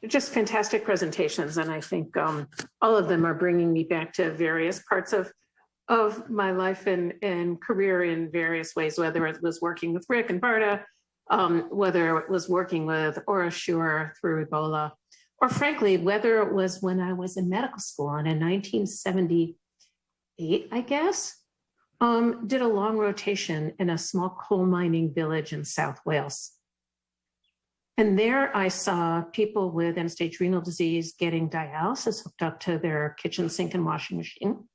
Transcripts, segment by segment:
Just fantastic presentations. And I think all of them are bringing me back to various parts of my life and career in various ways, whether it was working with Rick and Barta, whether it was working with OraSure through Ebola, or frankly, whether it was when I was in medical school and in 1978, I guess, did a long rotation in a small coal mining village in South Wales. And there I saw people with end-stage renal disease getting dialysis hooked up to their kitchen sink and washing machine.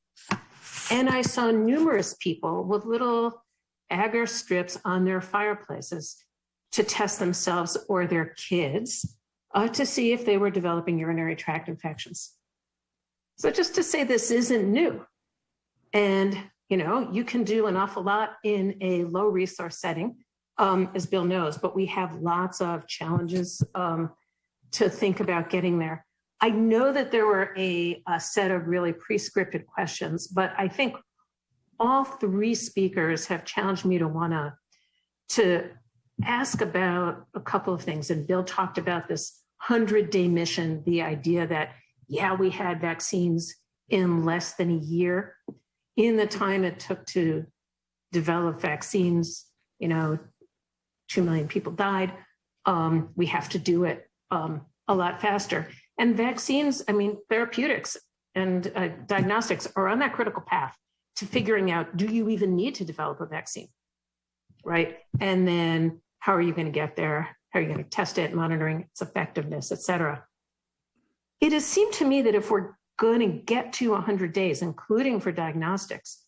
And I saw numerous people with little agar strips on their fireplaces to test themselves or their kids to see if they were developing urinary tract infections. So just to say this isn't new. And, you know, you can do an awful lot in a low resource setting, as Bill knows, but we have lots of challenges to think about getting there. I know that there were a set of really pre-scripted questions, but I think all three speakers have challenged me to ask about a couple of things. And Bill talked about this 100-day mission, the idea that, yeah, we had vaccines in less than a year. In the time it took to develop vaccines, you know, 2 million people died. We have to do it a lot faster. And vaccines, I mean, therapeutics and diagnostics are on that critical path to figuring out, do you even need to develop a vaccine, right? And then how are you going to get there? How are you going to test it, monitoring its effectiveness, et cetera? It has seemed to me that if we're going to get to 100 days, including for diagnostics,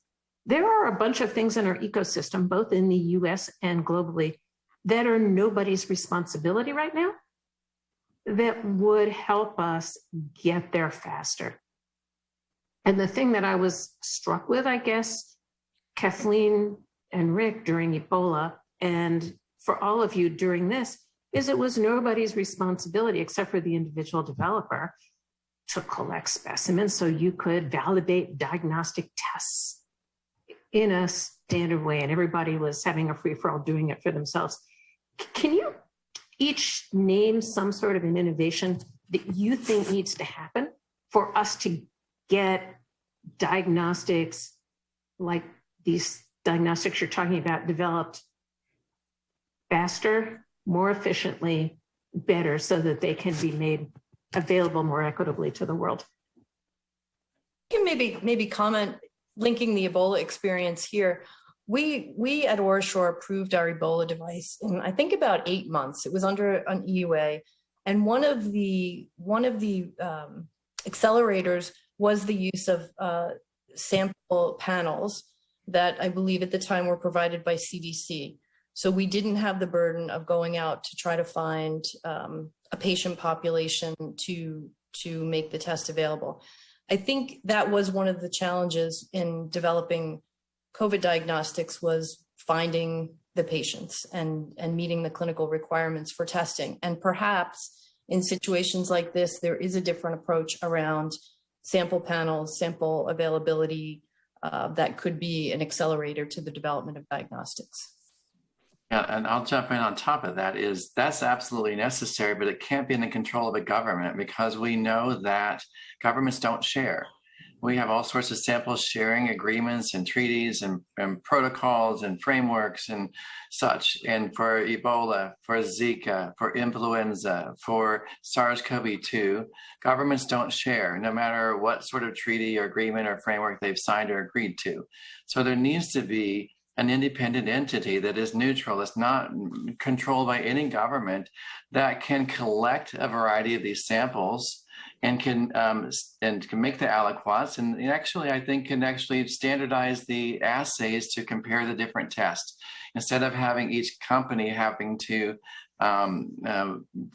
there are a bunch of things in our ecosystem, both in the US and globally, that are nobody's responsibility right now, that would help us get there faster. And the thing that I was struck with, I guess, Kathleen and Rick during Ebola, and for all of you during this, is it was nobody's responsibility except for the individual developer to collect specimens so you could validate diagnostic tests in a standard way. And everybody was having a free-for-all doing it for themselves. Can you each name some sort of an innovation that you think needs to happen for us to get diagnostics like these diagnostics you're talking about developed faster, more efficiently, better, so that they can be made available more equitably to the world? You can maybe comment, linking the Ebola experience here. We at OraSure approved our Ebola device in, I think, about 8 months. It was under an EUA, and one of the accelerators was the use of sample panels that I believe at the time were provided by CDC. So we didn't have the burden of going out to try to find a patient population to make the test available. I think that was one of the challenges in developing COVID diagnostics, was finding the patients and meeting the clinical requirements for testing. And perhaps in situations like this, there is a different approach around sample panels, sample availability that could be an accelerator to the development of diagnostics. Yeah, and I'll jump in on top of that. That's absolutely necessary, but it can't be in the control of a government, because we know that governments don't share. We have all sorts of sample sharing agreements and treaties and protocols and frameworks and such. And for Ebola, for Zika, for influenza, for SARS-CoV-2, governments don't share, no matter what sort of treaty or agreement or framework they've signed or agreed to. So there needs to be an independent entity that is neutral, that's not controlled by any government, that can collect a variety of these samples and can make the aliquots, and actually, I think, can actually standardize the assays to compare the different tests, instead of having each company having to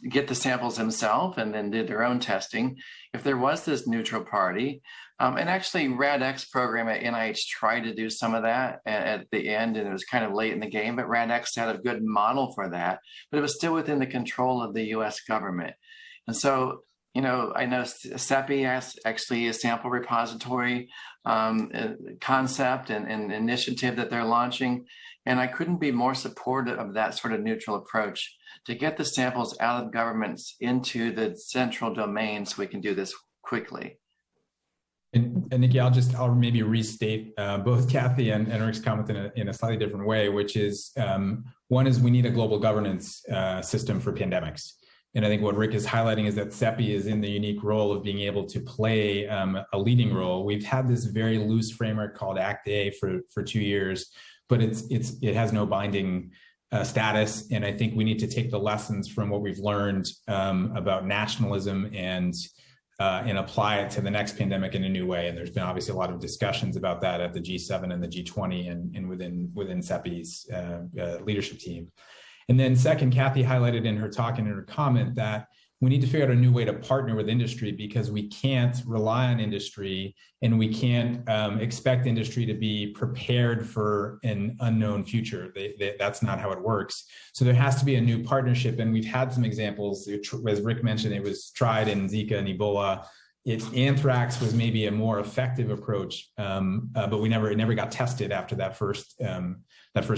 get the samples themselves and then do their own testing. If there was this neutral party, and actually RADx program at NIH tried to do some of that at the end, and it was kind of late in the game, but RADx had a good model for that, but it was still within the control of the US government. And so I know CEPI has actually a sample repository concept and initiative that they're launching. And I couldn't be more supportive of that sort of neutral approach to get the samples out of governments into the central domain so we can do this quickly. And Nikki, I'll maybe restate both Kathy and Rick's comment in a slightly different way, which is one is we need a global governance system for pandemics. And I think what Rick is highlighting is that CEPI is in the unique role of being able to play a leading role. We've had this very loose framework called Act A for 2 years, but it has no binding status. And I think we need to take the lessons from what we've learned about nationalism and apply it to the next pandemic in a new way. And there's been obviously a lot of discussions about that at the G7 and the G20 and within CEPI's leadership team. And then second, Kathy highlighted in her talk and in her comment that we need to figure out a new way to partner with industry, because we can't rely on industry and we can't expect industry to be prepared for an unknown future. That's not how it works. So there has to be a new partnership. And we've had some examples, as Rick mentioned, it was tried in Zika and Ebola. Anthrax was maybe a more effective approach, but it never got tested after that first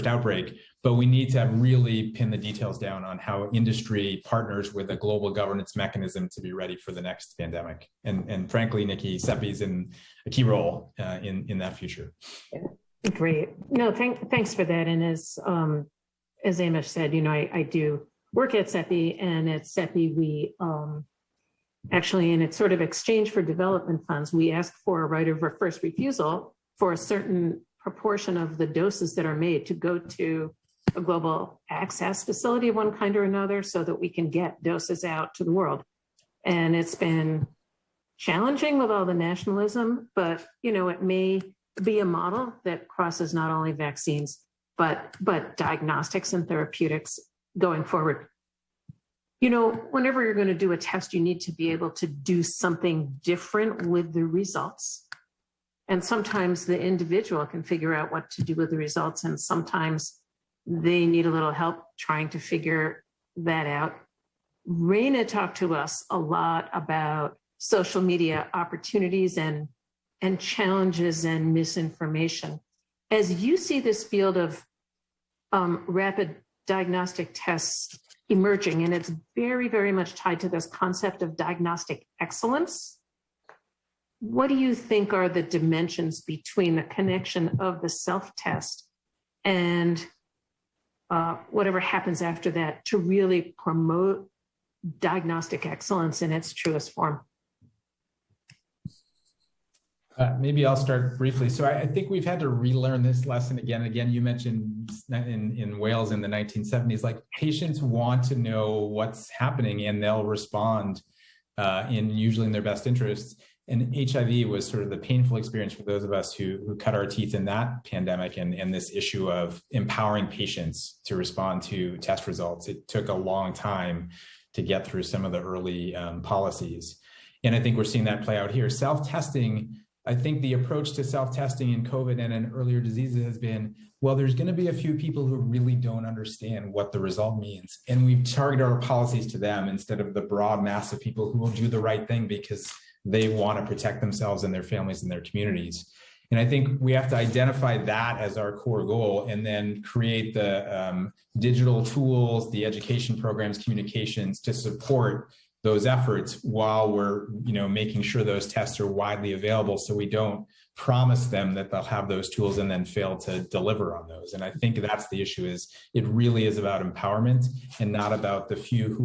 outbreak. But we need to really pin the details down on how industry partners with a global governance mechanism to be ready for the next pandemic. And frankly, Nikki, CEPI's in a key role in that future. Great. No, thanks for that. And as Amish said, I do work at CEPI, and at CEPI we actually, and it's sort of exchange for development funds, we ask for a right of first refusal for a certain proportion of the doses that are made to go to a global access facility of one kind or another so that we can get doses out to the world. And it's been challenging with all the nationalism, but it may be a model that crosses not only vaccines, but diagnostics and therapeutics going forward. Whenever you're going to do a test, you need to be able to do something different with the results. And sometimes the individual can figure out what to do with the results, and sometimes they need a little help trying to figure that out. Raina talked to us a lot about social media opportunities and challenges and misinformation. As you see this field of rapid diagnostic tests emerging, and it's very, very much tied to this concept of diagnostic excellence, what do you think are the dimensions between the connection of the self-test and whatever happens after that to really promote diagnostic excellence in its truest form? Maybe I'll start briefly. So I think we've had to relearn this lesson again and again. You mentioned in Wales in the 1970s, like patients want to know what's happening and they'll respond usually in their best interests. And HIV was sort of the painful experience for those of us who cut our teeth in that pandemic and this issue of empowering patients to respond to test results. It took a long time to get through some of the early policies. And I think we're seeing that play out here. Self-testing, I think the approach to self-testing in COVID and in earlier diseases has been, well, there's going to be a few people who really don't understand what the result means. And we've targeted our policies to them instead of the broad mass of people who will do the right thing because they want to protect themselves and their families and their communities. And I think we have to identify that as our core goal and then create the digital tools, the education programs, communications to support those efforts while we're making sure those tests are widely available so we don't promise them that they'll have those tools and then fail to deliver on those. And I think that's the issue, is it really is about empowerment and not about the few who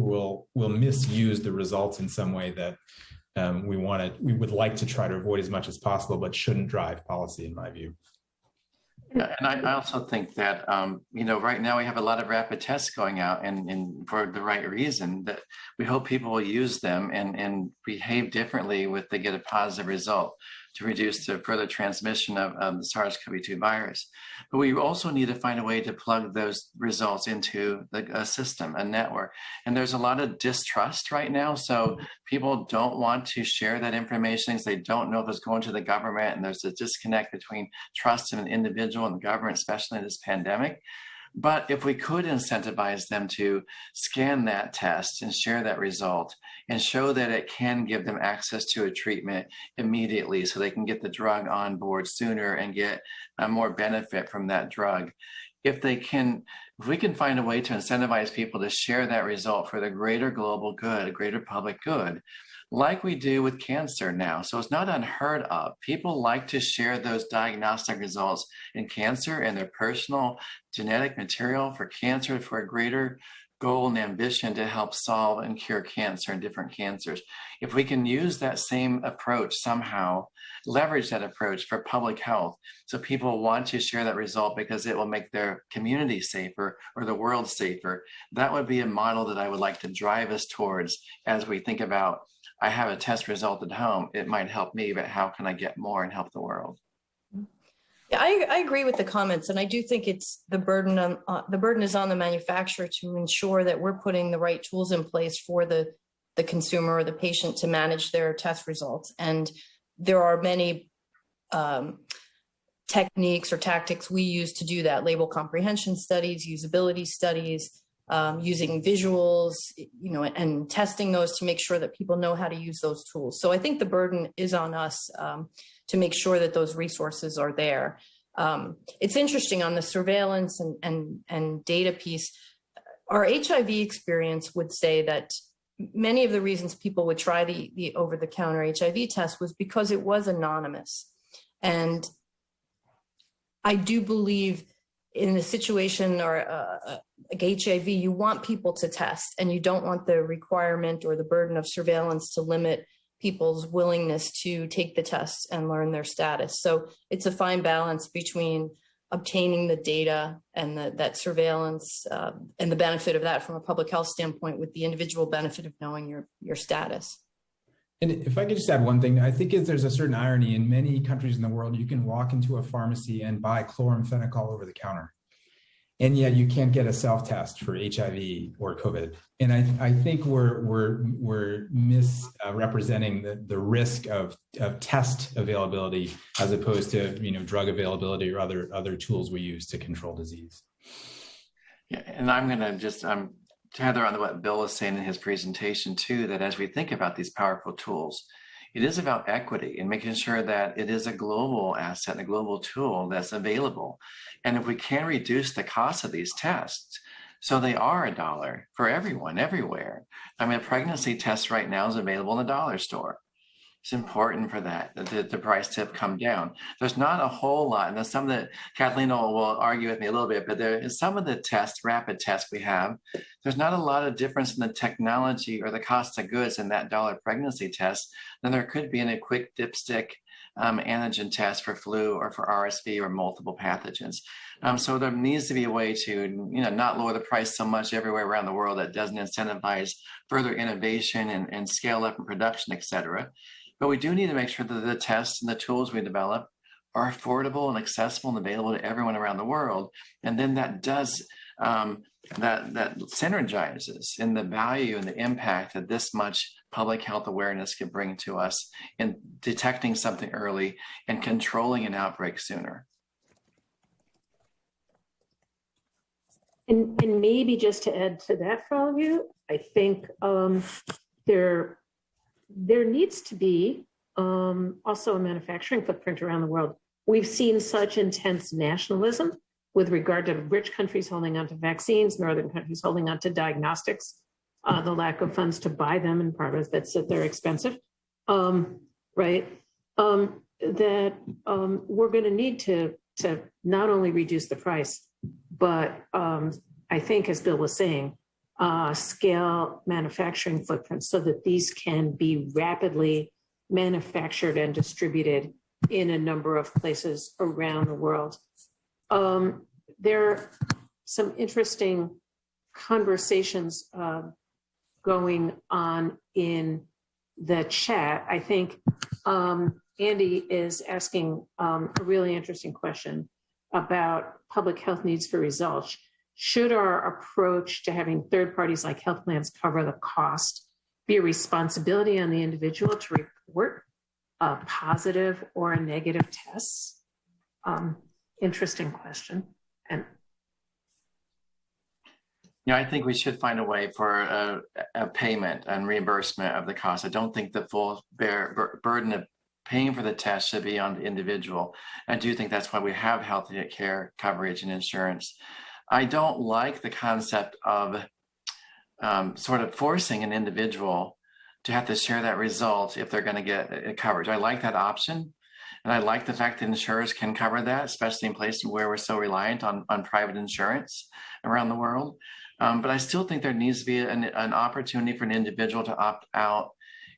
will misuse the results in some way that we would like to try to avoid as much as possible, but shouldn't drive policy in my view. Yeah, and I also think that, right now we have a lot of rapid tests going out and for the right reason, that we hope people will use them and behave differently if they get a positive result to reduce the further transmission of the SARS-CoV-2 virus. But we also need to find a way to plug those results into a system, a network. And there's a lot of distrust right now. So people don't want to share that information because they don't know if it's going to the government. And there's a disconnect between trust in an individual and the government, especially in this pandemic. But if we could incentivize them to scan that test and share that result and show that it can give them access to a treatment immediately so they can get the drug on board sooner and get more benefit from that drug. If we can find a way to incentivize people to share that result for the greater global good, greater public good, like we do with cancer now. So it's not unheard of. People like to share those diagnostic results in cancer and their personal genetic material for cancer for a greater goal and ambition to help solve and cure cancer and different cancers. If we can use that same approach somehow, leverage that approach for public health, so people want to share that result because it will make their community safer or the world safer, that would be a model that I would like to drive us towards as we think about, I have a test result at home, it might help me, but how can I get more and help the world? Yeah, I agree with the comments, and I do think it's the burden is on the manufacturer to ensure that we're putting the right tools in place for the consumer or the patient to manage their test results. And there are many techniques or tactics we use to do that: label comprehension studies, usability studies, using visuals, and testing those to make sure that people know how to use those tools. So I think the burden is on us to make sure that those resources are there. It's interesting on the surveillance and data piece. Our HIV experience would say that many of the reasons people would try the over-the-counter HIV test was because it was anonymous. And I do believe in a situation or like HIV, you want people to test, and you don't want the requirement or the burden of surveillance to limit people's willingness to take the test and learn their status. So it's a fine balance between obtaining the data and that surveillance and the benefit of that from a public health standpoint with the individual benefit of knowing your status. And if I could just add one thing, I think there's a certain irony in many countries in the world. You can walk into a pharmacy and buy chloramphenicol over the counter, and yet you can't get a self-test for HIV or COVID. And I think we're misrepresenting the risk of test availability as opposed to drug availability or other tools we use to control disease. Yeah, and I'm going to just tether on what Bill was saying in his presentation too, that as we think about these powerful tools, it is about equity and making sure that it is a global asset and a global tool that's available. And if we can reduce the cost of these tests, so they are $1 for everyone, everywhere. I mean, a pregnancy test right now is available in the dollar store. It's important for that, the price to come down. There's not a whole lot, and there's some that Kathleen will argue with me a little bit, but there is some of the tests, rapid tests we have, there's not a lot of difference in the technology or the cost of goods in that $1 pregnancy test than there could be in a quick dipstick antigen test for flu or for RSV or multiple pathogens. So there needs to be a way to not lower the price so much everywhere around the world that doesn't incentivize further innovation and scale up in production, et cetera. But we do need to make sure that the tests and the tools we develop are affordable and accessible and available to everyone around the world. And then that does, that synergizes in the value and the impact that this much public health awareness can bring to us in detecting something early and controlling an outbreak sooner. And maybe just to add to that for all of you, I think there needs to be also a manufacturing footprint around the world. We've seen such intense nationalism with regard to rich countries holding on to vaccines, northern countries holding on to diagnostics, the lack of funds to buy them in part of that they're expensive, right? That we're going to need to not only reduce the price, but I think, as Bill was saying, scale manufacturing footprints so that these can be rapidly manufactured and distributed in a number of places around the world. There are some interesting conversations going on in the chat. I think Andy is asking a really interesting question about public health needs for results. Should our approach to having third parties like health plans cover the cost be a responsibility on the individual to report a positive or a negative tests? Interesting question. And Yeah, I think we should find a way for a payment and reimbursement of the cost. I don't think the full burden of paying for the test should be on the individual. I do think that's why we have health care coverage and insurance. I don't like the concept of sort of forcing an individual to have to share that result if they're going to get coverage. I like that option. And I like the fact that insurers can cover that, especially in places where we're so reliant on private insurance around the world. But I still think there needs to be an opportunity for an individual to opt out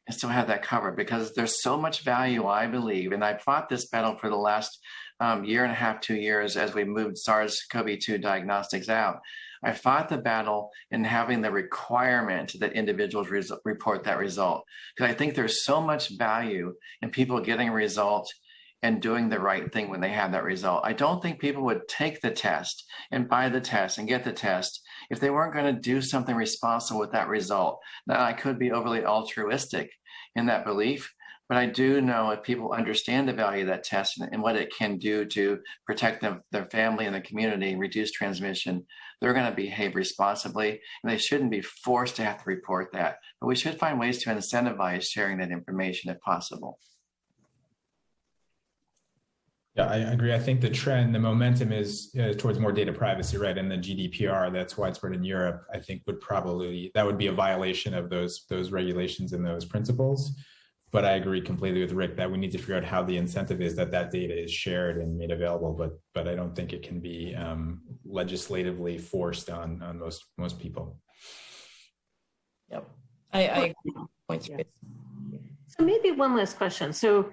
and still have that covered, because there's so much value, I believe. And I fought this battle for the last year and a half, 2 years, as we moved SARS-CoV-2 diagnostics out. I fought the battle in having the requirement that individuals report that result, because I think there's so much value in people getting a result and doing the right thing when they have that result. I don't think people would take the test and buy the test and get the test if they weren't going to do something responsible with that result. Now, I could be overly altruistic in that belief, but I do know if people understand the value of that test and what it can do to protect them, their family and the community, reduce transmission, they're going to behave responsibly, and they shouldn't be forced to have to report that. But we should find ways to incentivize sharing that information if possible. Yeah, I agree. I think the trend, the momentum is towards more data privacy, right? And the GDPR that's widespread in Europe, I think that would be a violation of those regulations and those principles. But I agree completely with Rick that we need to figure out how the incentive is that data is shared and made available. But I don't think it can be legislatively forced on most people. Yep, I agree. Points. Yeah. So maybe one last question. So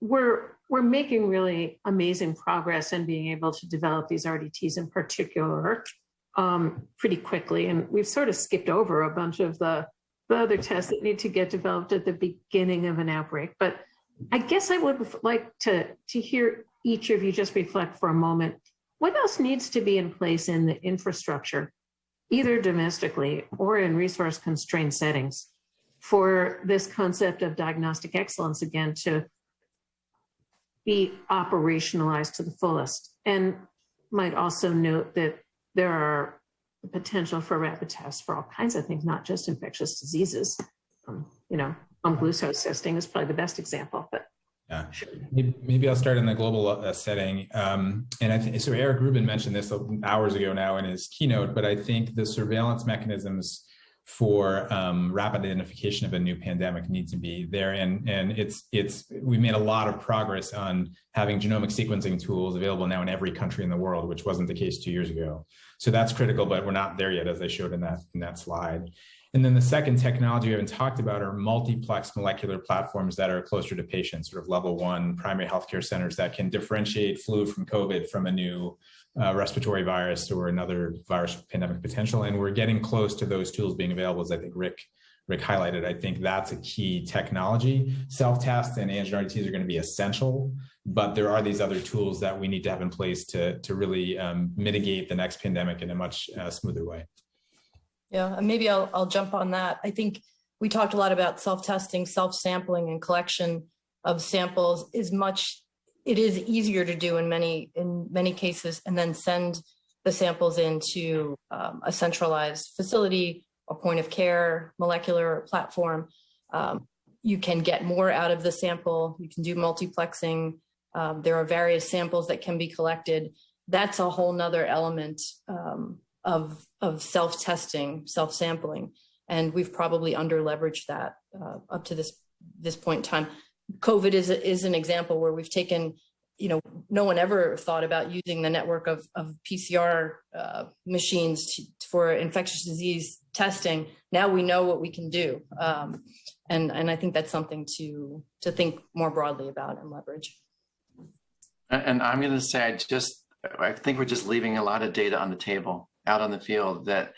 we're making really amazing progress in being able to develop these RDTs in particular pretty quickly. And we've sort of skipped over a bunch of the other tests that need to get developed at the beginning of an outbreak. But I guess I would like to hear each of you just reflect for a moment. What else needs to be in place in the infrastructure, either domestically or in resource-constrained settings, for this concept of diagnostic excellence, again, to be operationalized to the fullest? And might also note that there are the potential for rapid tests for all kinds of things, not just infectious diseases. Glucose testing is probably the best example, but yeah, maybe I'll start in the global setting. And I think so. Eric Rubin mentioned this hours ago now in his keynote, but I think the surveillance mechanisms for rapid identification of a new pandemic need to be there, and we made a lot of progress on having genomic sequencing tools available now in every country in the world, which wasn't the case 2 years ago. So that's critical, but we're not there yet, as I showed in that slide. And then the second technology we haven't talked about are multiplex molecular platforms that are closer to patients, sort of level 1 primary healthcare centers that can differentiate flu from COVID from a new respiratory virus or another virus pandemic potential. And we're getting close to those tools being available, as I think Rick highlighted. I think that's a key technology. Self-tests and antigen RDTs are going to be essential, but there are these other tools that we need to have in place to really mitigate the next pandemic in a much smoother way. Yeah, and maybe I'll jump on that. I think we talked a lot about self-testing, self-sampling, and collection of samples. It is easier to do in many cases, and then send the samples into a centralized facility, a point of care, molecular platform. You can get more out of the sample. You can do multiplexing. There are various samples that can be collected. That's a whole nother element of self-testing, self-sampling, and we've probably under-leveraged that up to this point in time. COVID is an example where we've taken, no one ever thought about using the network of PCR machines for infectious disease testing. Now we know what we can do, and I think that's something to think more broadly about and leverage. And I'm going to say, I think we're just leaving a lot of data on the table, out on the field, that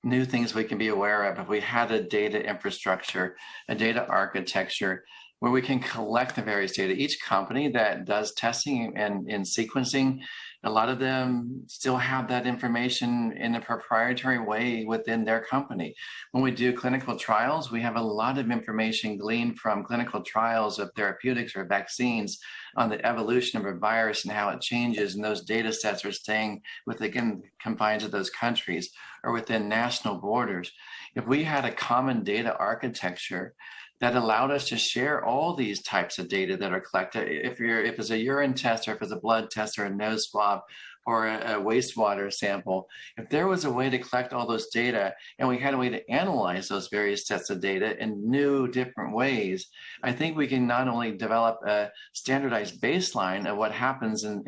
new things we can be aware of. If we had a data infrastructure, a data architecture, where we can collect the various data. Each company that does testing and sequencing, a lot of them still have that information in a proprietary way within their company. When we do clinical trials, we have a lot of information gleaned from clinical trials of therapeutics or vaccines on the evolution of a virus and how it changes, and those data sets are staying within confines of those countries. or within national borders. If we had a common data architecture that allowed us to share all these types of data that are collected, if it's a urine test, or if it's a blood test, or a nose swab, or a wastewater sample, if there was a way to collect all those data and we had a way to analyze those various sets of data in new, different ways, I think we can not only develop a standardized baseline of what happens in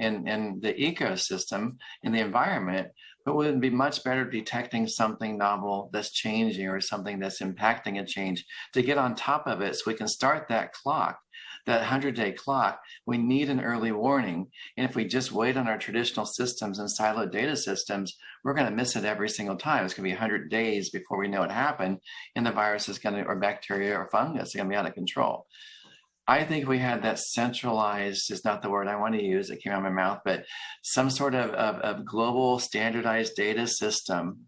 the ecosystem, in the environment, but we would be much better detecting something novel that's changing or something that's impacting a change to get on top of it so we can start that clock. That 100-day clock, we need an early warning. And if we just wait on our traditional systems and siloed data systems, we're going to miss it every single time. It's going to be 100 days before we know it happened, and the virus is going to, or bacteria or fungus, is going to be out of control. I think we had that centralized, is not the word I want to use, it came out of my mouth, but some sort of global standardized data system,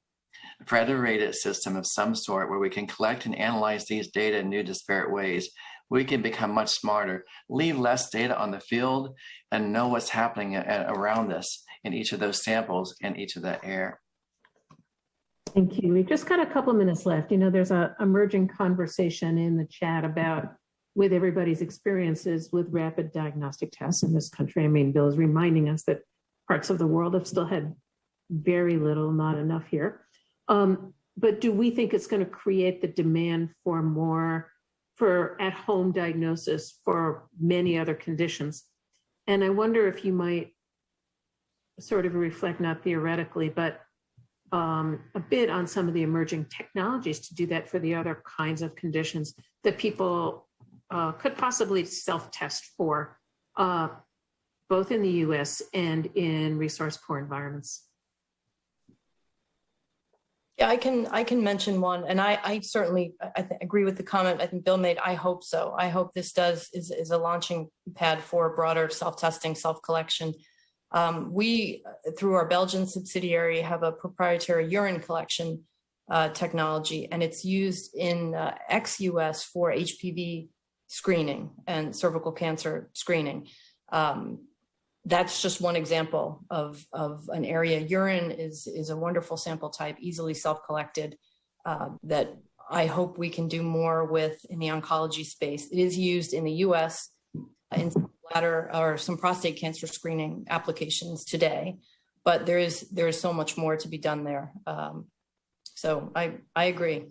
federated system of some sort, where we can collect and analyze these data in new disparate ways. We can become much smarter, leave less data on the field, and know what's happening around us in each of those samples and each of the air. Thank you. We've just got a couple minutes left. You know, there's a emerging conversation in the chat about with everybody's experiences with rapid diagnostic tests in this country. I mean, Bill is reminding us that parts of the world have still had very little, not enough here. But do we think it's going to create the demand for more for at-home diagnosis for many other conditions? And I wonder if you might sort of reflect, not theoretically, but a bit on some of the emerging technologies to do that for the other kinds of conditions that people could possibly self-test for, both in the US and in resource-poor environments. Yeah, I can mention one, and I certainly agree with the comment I think Bill made. I hope so. I hope this is a launching pad for broader self-testing, self-collection. We, through our Belgian subsidiary, have a proprietary urine collection technology, and it's used in ex-US for HPV screening and cervical cancer screening. That's just one example of an area. Urine is a wonderful sample type, easily self-collected, that I hope we can do more with in the oncology space. It is used in the US in some bladder or some prostate cancer screening applications today, but there is so much more to be done there. So I agree.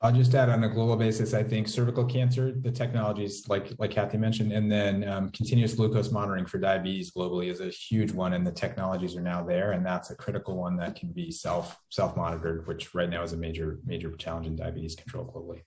I'll just add on a global basis, I think cervical cancer, the technologies like Kathy mentioned, and then continuous glucose monitoring for diabetes globally is a huge one, and the technologies are now there, and that's a critical one that can be self-monitored, which right now is a major challenge in diabetes control globally.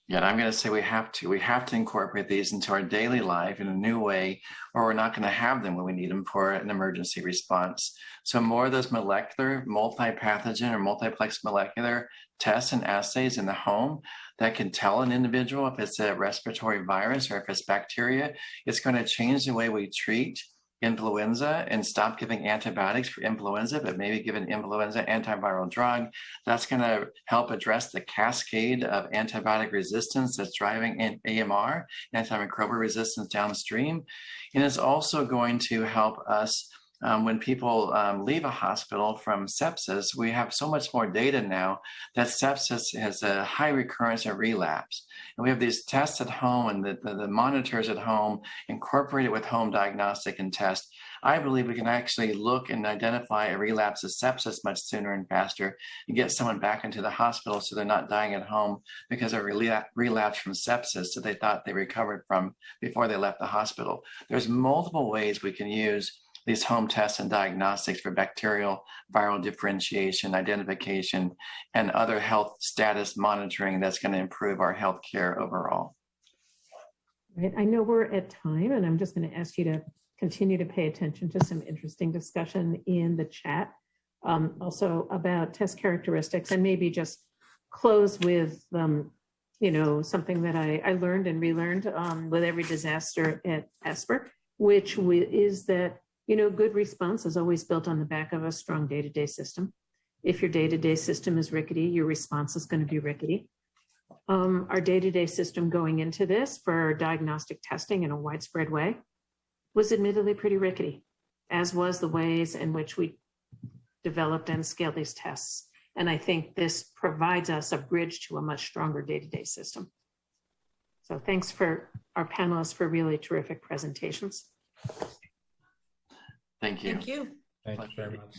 Yeah, and I'm going to say we have to incorporate these into our daily life in a new way, or we're not going to have them when we need them for an emergency response. So more of those molecular, multi-pathogen or multiplex molecular tests and assays in the home that can tell an individual if it's a respiratory virus or if it's bacteria. It's going to change the way we treat influenza and stop giving antibiotics for influenza, but maybe give an influenza antiviral drug. That's going to help address the cascade of antibiotic resistance that's driving AMR, antimicrobial resistance downstream. And it's also going to help us when people leave a hospital from sepsis. We have so much more data now that sepsis has a high recurrence and relapse. And we have these tests at home and the monitors at home incorporated with home diagnostic and test. I believe we can actually look and identify a relapse of sepsis much sooner and faster and get someone back into the hospital so they're not dying at home because of relapse from sepsis that they thought they recovered from before they left the hospital. There's multiple ways we can use these home tests and diagnostics for bacterial, viral differentiation, identification, and other health status monitoring that's going to improve our health care overall. Right. I know we're at time, and I'm just going to ask you to continue to pay attention to some interesting discussion in the chat, also about test characteristics, and maybe just close with something that I learned and relearned with every disaster at ASPR, which is that good response is always built on the back of a strong day-to-day system. If your day-to-day system is rickety, your response is going to be rickety. Our day-to-day system going into this for diagnostic testing in a widespread way was admittedly pretty rickety, as was the ways in which we developed and scale these tests. And I think this provides us a bridge to a much stronger day-to-day system. So thanks for our panelists for really terrific presentations. Thank you. Thank you. Thank you very much.